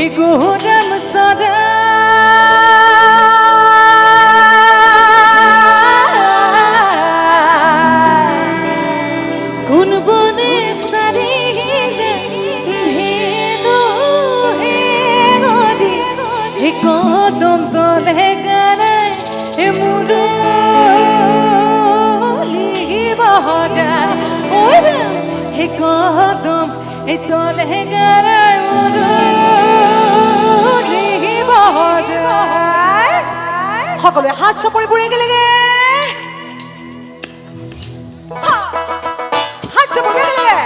Iguram sada Gunbone sari heno hegori Hikodom tole garay muruli bahajay Ora hikodom tole garay muruli bahajay সকলোৱে হাত চাপৰি পৰি গেলেগে হাত চাপৰি গেলেগে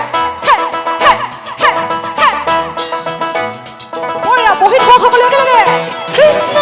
ওয়া বহি থোৱা সকলোৱে গেলেগে কৃষ্ণ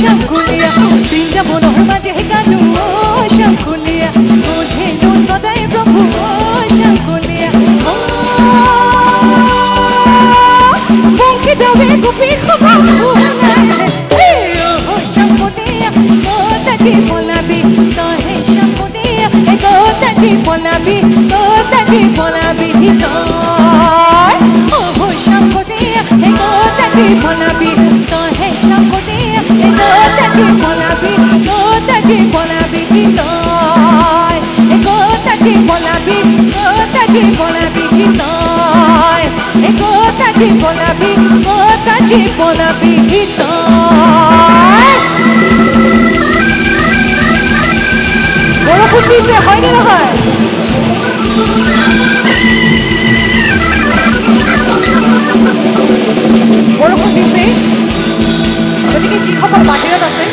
শংকুলীয়া বৃন্দাবনৰ মাজে গানো শংকুলীয়া হেনো সদায় প্ৰভু শংকুলীয়া বংশীদেৱে গোপী সভা শংকুলীয়া তাজি বনাবি তই শংকুলীয়া তাজি বনাবি তাজি বনাবি তই শংকুলীয়া তাজি বনাবি তই শংকুলীয়া তাজি বনাবি তাজি বনাবি তই তাজি বনাবি তাজি বনাবি তই তাজি বনাবি তাজি বনাবি তই বৰষুণ দিছে হয়নে নহয় বৰষুণ দিছে গতিকে যিসকল বাহিৰত আছে